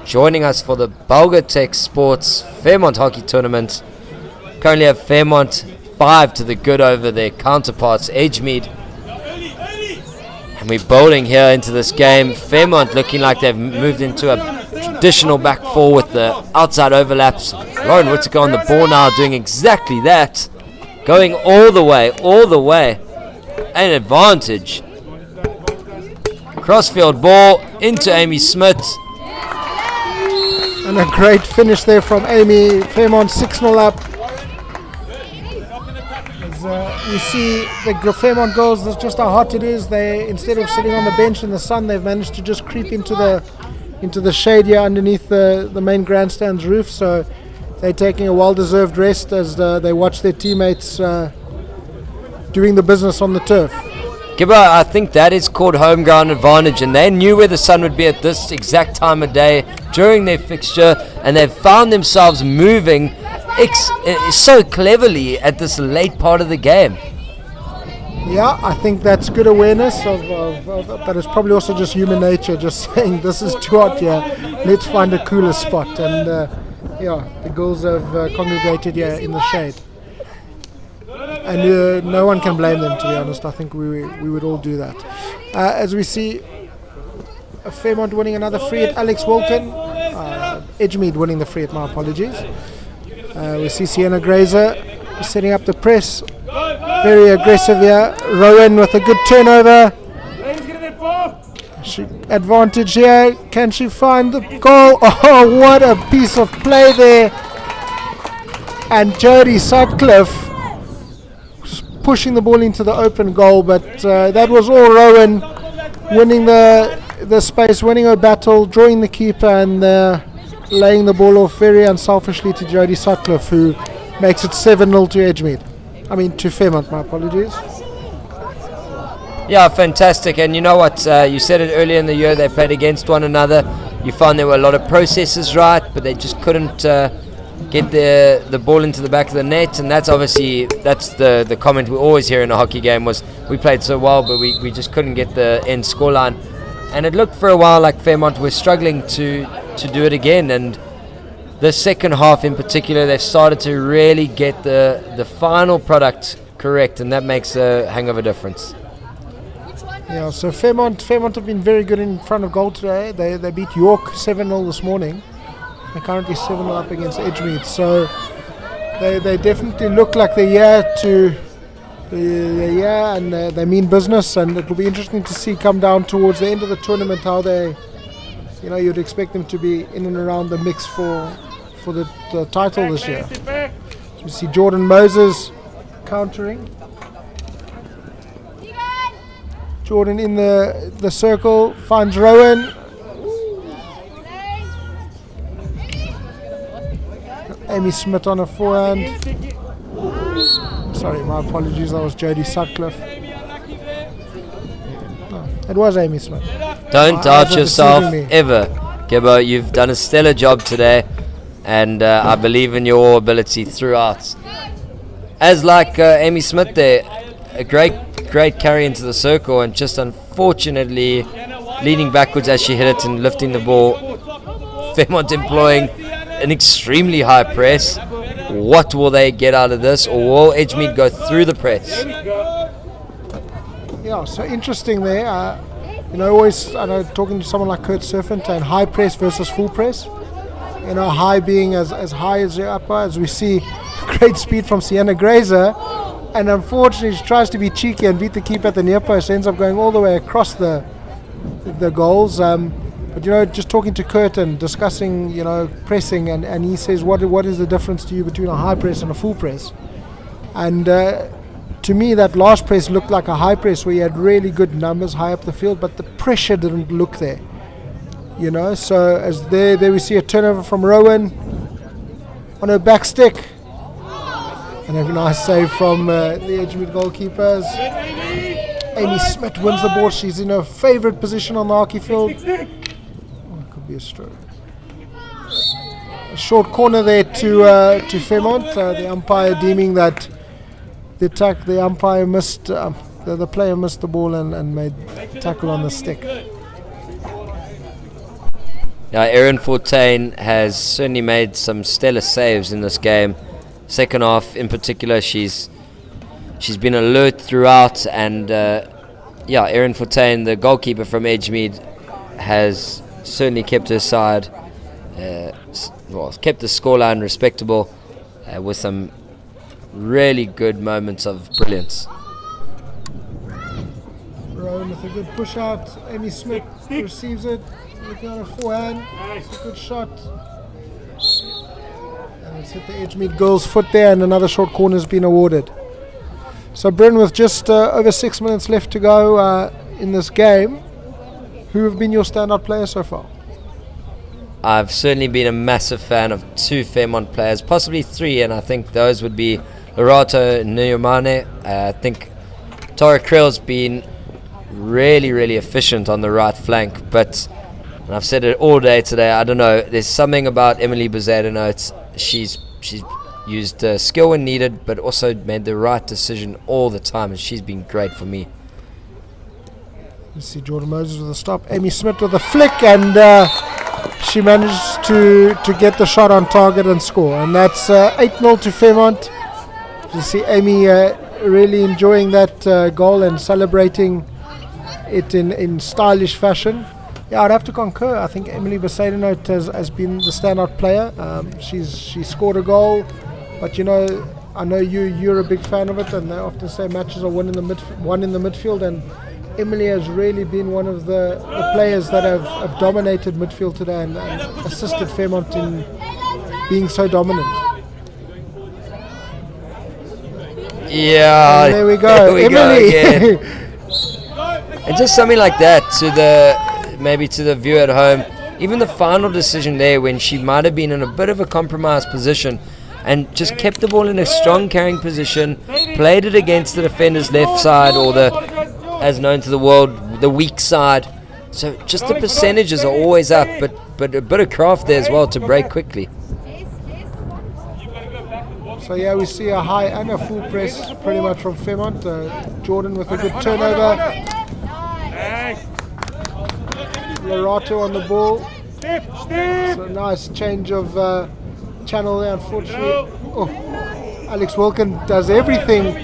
Joining us for the Belgotex Sports Fairmont Hockey Tournament. Currently have Fairmont 5 to the good over their counterparts, Edgemead. And we're bowling here into this game. Fairmont looking like they've moved into a traditional back four with the outside overlaps. Lauren Whittaker on the ball now, doing exactly that. Going all the way. An advantage. Crossfield ball into Amy Smith. And a great finish there from Amy. Fairmont 6-0 up. As we see the Fairmont girls, that's just how hot it is. They, instead of sitting on the bench in the sun, they've managed to just creep into the shade here underneath the main grandstand's roof. So they're taking a well-deserved rest as they watch their teammates doing the business on the turf. Gibber, I think that is called home ground advantage, and they knew where the sun would be at this exact time of day during their fixture, and they've found themselves moving so cleverly at this late part of the game. Yeah, I think that's good awareness but it's probably also just human nature, just saying this is too hot here, let's find a cooler spot. And the girls have congregated here in the shade. And no one can blame them, to be honest. I think we would all do that. As we see Fairmont winning another free at Alex Walton. Edgemead winning the free at, my apologies. We see Sienna Grazer setting up the press. Very aggressive here. Rowan with a good turnover. Advantage here. Can she find the goal? Oh, what a piece of play there. And Jodie Sutcliffe pushing the ball into the open goal, but that was all Rowan winning the space, winning her battle, drawing the keeper, and laying the ball off very unselfishly to Jodie Sutcliffe, who makes it 7-0 to Edgemead. I mean, to Fairmont, my apologies. Yeah, fantastic. And you know what, you said it earlier in the year, they played against one another. You found there were a lot of processes right, but they just couldn't get the ball into the back of the net, and that's the comment we always hear in a hockey game was we played so well, but we just couldn't get the end scoreline. And it looked for a while like Fairmont were struggling to do it again, and the second half in particular, they've started to really get the final product correct, and that makes a hang of a difference. Yeah, so Fairmont have been very good in front of goal today. They beat York 7-0 this morning. They're currently 7-0 up against Edgemead, so they definitely look like they're and they mean business, and it will be interesting to see come down towards the end of the tournament how they, you'd expect them to be in and around the mix for the title this year. So we see Jordan Moses countering. Jordan in the circle finds Rowan. Amy Smith on a forehand. Sorry, my apologies, that was Jodie Sutcliffe. No, it was Amy Smith. Don't doubt yourself ever, Gibbo. You've done a stellar job today, and I believe in your ability throughout. As like Amy Smith there, a great carry into the circle, and just unfortunately leaning backwards as she hit it and lifting the ball. Fairmont employing an extremely high press. What will they get out of this, or will Edgemead go through the press? Yeah, so interesting there. Always talking to someone like Kurt Surfington, high press versus full press. High being as high as the upper, as we see great speed from Sienna Grazer, and unfortunately she tries to be cheeky and beat the keeper at the near post, ends up going all the way across the goals. But just talking to Kurt and discussing, pressing, and he says, what is the difference to you between a high press and a full press? And to me, that last press looked like a high press where you had really good numbers high up the field, but the pressure didn't look there. You know, so as there we see a turnover from Rowan on her back stick. And a nice save from the Edgemead goalkeepers. Amy Smith wins the ball. She's in her favourite position on the hockey field. Oh, it could be a stroke. A short corner there to Fairmont. The umpire deeming that the umpire missed, the player missed the ball and made tackle on the stick. Now, Erin Fortain has certainly made some stellar saves in this game. Second half, in particular, she's been alert throughout, and Erin Fortain, the goalkeeper from Edgemead, has certainly kept her side, kept the scoreline respectable, with some really good moments of brilliance. Rowan with a good push out. Amy Smith receives it. Looking on a forehand. It's a good shot. And it's hit the Edgemead girl's foot there, and another short corner has been awarded. So, Bryn, with just over 6 minutes left to go in this game, who have been your standout players so far? I've certainly been a massive fan of 2 Fairmont players, possibly 3, and I think those would be Lorato and Nyomane. I think Tara Krell's been really, really efficient on the right flank, but, and I've said it all day today, I don't know, there's something about Emily Bezadenote. She's used skill when needed, but also made the right decision all the time, and she's been great for me. You see Jordan Moses with a stop, Amy Smith with a flick, and she managed to get the shot on target and score, and that's 8-0 to Fairmont. You see Amy really enjoying that goal and celebrating it in stylish fashion. Yeah, I'd have to concur. I think Emily Besaidenote has been the standout player. She scored a goal, but you know, I know you're a big fan of it, and they often say matches are won in the midfield, and Emily has really been one of the players that have dominated midfield today and assisted Fairmont in being so dominant. Yeah, and there we go, Emily. And just something like that to the viewer at home. Even the final decision there, when she might have been in a bit of a compromised position, and just kept the ball in a strong carrying position, played it against the defender's left side, or as known to the world, the weak side. So just the percentages are always up, but a bit of craft there as well to break quickly. So yeah, we see a high and a full press pretty much from Fairmont. Jordan with a good turnover. Lorato on the ball. So nice change of channel there, unfortunately. Alex Wilkin does everything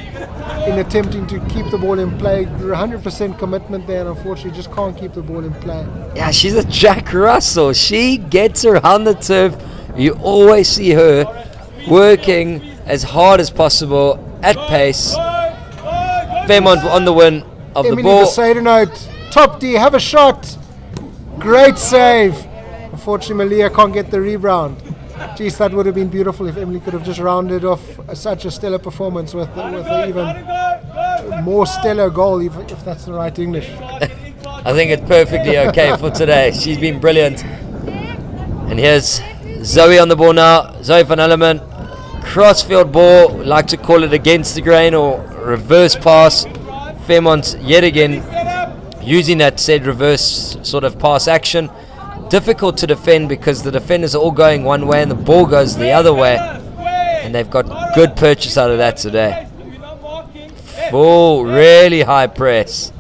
in attempting to keep the ball in play. 100% commitment there, and unfortunately just can't keep the ball in play. Yeah, she's a Jack Russell. She gets around the turf. You always see her working as hard as possible at pace. Fairmont on the win of the ball. Emily top D, have a shot. Great save. Unfortunately, Malia can't get the rebound. Geez, that would have been beautiful if Emily could have just rounded off such a stellar performance with an even more stellar goal, if that's the right English. I think it's perfectly okay for today. She's been brilliant. And here's Zoe on the ball now. Zoe van Elleman. Crossfield ball, like to call it against the grain or reverse pass. Fairmont yet again using that said reverse sort of pass action. Difficult to defend because the defenders are all going one way and the ball goes the other way, and they've got good purchase out of that today. Full, really high press.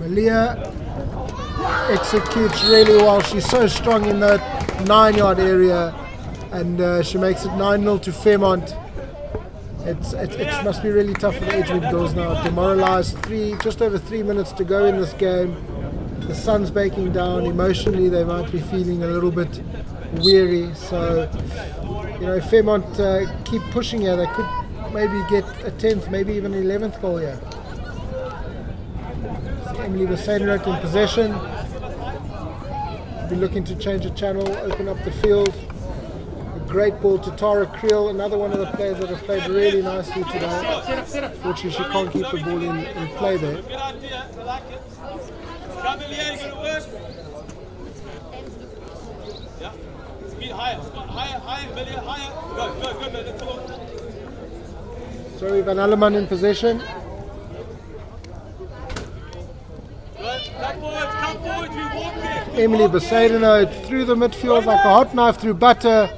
Malia executes really well. She's so strong in the 9-yard area, and she makes it 9-0 to Fairmont. It must be really tough for the Edgemead girls now. Demoralised, just over 3 minutes to go in this game. The sun's baking down. Emotionally, they might be feeling a little bit weary. So, you know, if Fairmont keep pushing here, they could maybe get a 10th, maybe even 11th goal here. So Emily Besaidenote in possession. Be looking to change the channel, open up the field. A great ball to Tara Creel, another one of the players that have played really nicely today. Fortunately, she can't keep the ball in play there. Good idea. I like it. Come in here. You're going to work. Yeah. Speed higher. Higher. Million higher. Go. Let's go. So we've got Alleman in possession. Come forward, we walk there. Emily Besaideno through the midfield like a hot knife through butter.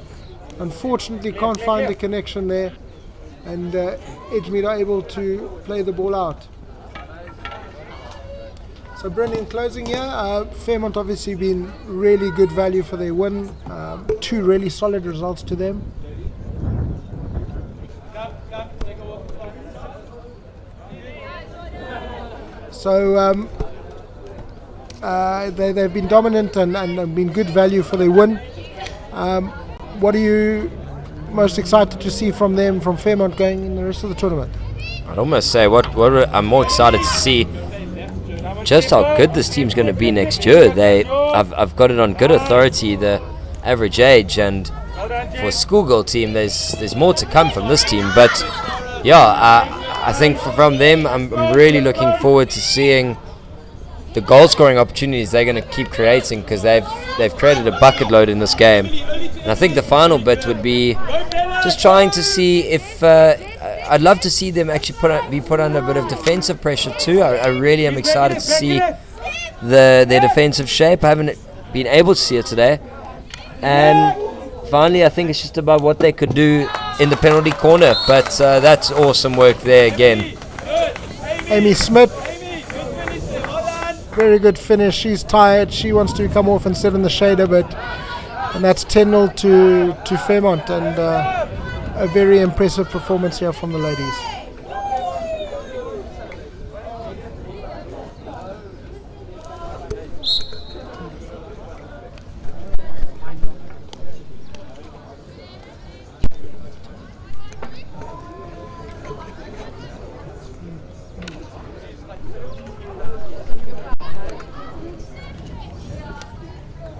Unfortunately can't find the connection there, and Edgemead are able to play the ball out. So Brendan, in closing here, Fairmont obviously been really good value for their win. 2 really solid results to them. So they've been dominant and been good value for their win. What are you most excited to see from them, from Fairmont, going in the rest of the tournament? I'd almost say what I'm more excited to see just how good this team's going to be next year. I've got it on good authority, the average age, and for a schoolgirl team, there's more to come from this team. But yeah, I think from them, I'm really looking forward to seeing the goal scoring opportunities they're going to keep creating, because they've created a bucket load in this game. And I think the final bit would be just trying to see if I'd love to see them actually be put under a bit of defensive pressure too. I really am excited to see their defensive shape. I haven't been able to see it today. And finally, I think it's just about what they could do in the penalty corner. But that's awesome work there again. Amy Smith, very good finish. She's tired. She wants to come off and sit in the shade a bit. And that's 10-0 to Fairmont, and a very impressive performance here from the ladies.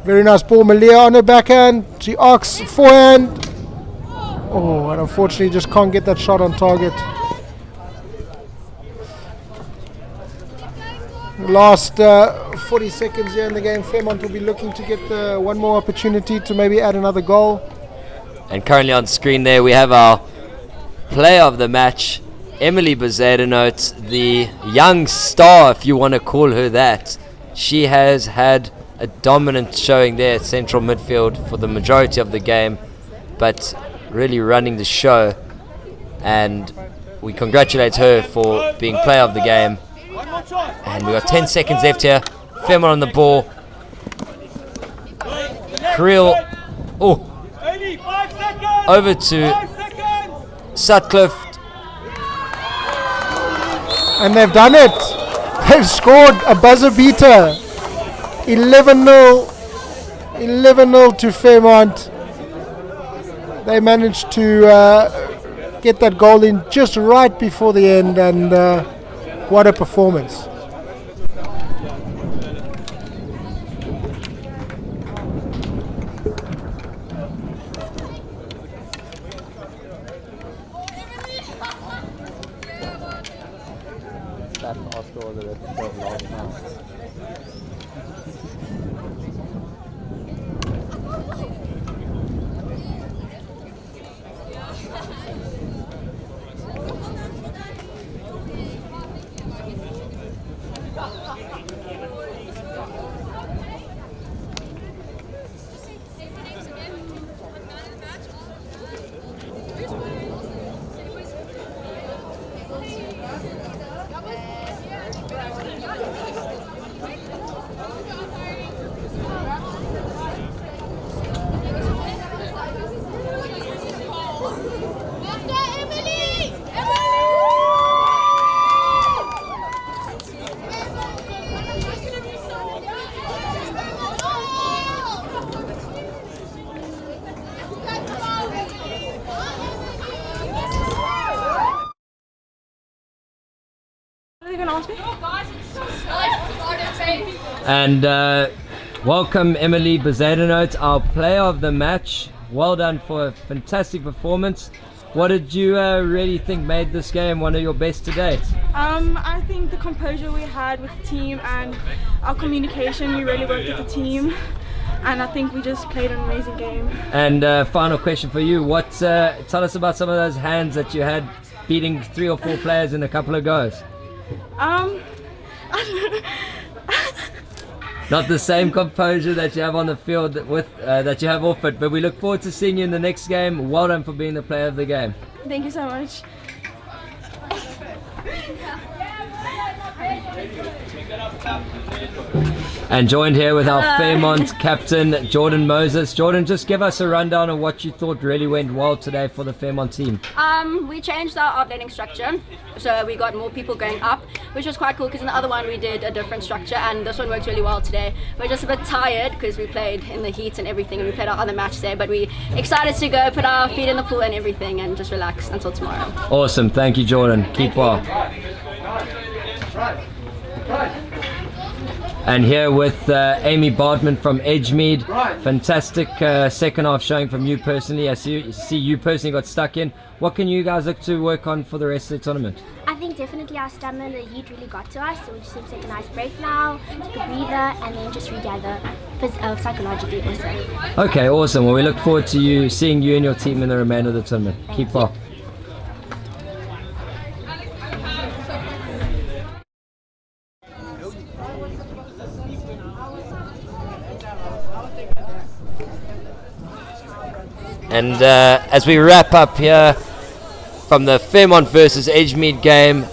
Very nice ball, Malia on her backhand. She arcs forehand. Oh, and unfortunately just can't get that shot on target. Last 40 seconds here in the game. Fairmont will be looking to get one more opportunity to maybe add another goal. And currently on screen there we have our player of the match, Emily Bezadenot, the young star, if you want to call her that. She has had a dominant showing there at central midfield for the majority of the game, but really running the show, and we congratulate her for being player of the game. And we've got 10 seconds left here. Fairmont on the ball. Creel, over to Sutcliffe. And they've done it. They've scored a buzzer beater. 11-0 to Fairmont. They managed to get that goal in just right before the end, and what a performance. And welcome Emily Bezadenot, our player of the match. well done for a fantastic performance. What did you really think made this game one of your best to date? I think the composure we had with the team and our communication, we really worked with the team, and I think we just played an amazing game. And final question for you, tell us about some of those hands that you had beating 3 or 4 players in a couple of goes. Not the same composure that you have on the field that you have off it, but we look forward to seeing you in the next game. Well done for being the player of the game. Thank you so much. And joined here with our Fairmont captain, Jordan Moses. Jordan, just give us a rundown of what you thought really went well today for the Fairmont team. We changed our outletting structure, so we got more people going up, which was quite cool because in the other one we did a different structure, and this one works really well today. We're just a bit tired because we played in the heat and everything, and we played our other match there, but we excited to go put our feet in the pool and everything and just relax until tomorrow. Awesome, thank you, Jordan. Keep well. And here with Amy Bartman from Edgemead. Fantastic second half showing from you personally. I see you personally got stuck in. What can you guys look to work on for the rest of the tournament? I think definitely our stamina, the heat really got to us, so we just need to take a nice break now, take a breather, and then just regather psychologically also. Okay, awesome. Well, we look forward to seeing you and your team in the remainder of the tournament. Keep well. And as we wrap up here from the Fairmont versus Edgemead game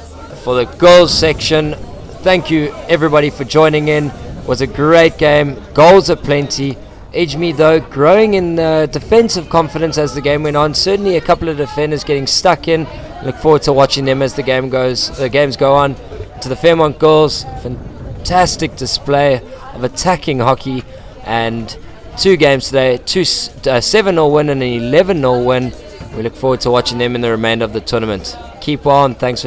for the goals section, thank you everybody for joining in. It was a great game. Goals are plenty. Edgemead though growing in defensive confidence as the game went on. Certainly a couple of defenders getting stuck in. Look forward to watching them as the games go on. To the Fairmont girls, fantastic display of attacking hockey, and 2 games today, 7-0 win and an 11-0 win. We look forward to watching them in the remainder of the tournament. Keep on. Thanks for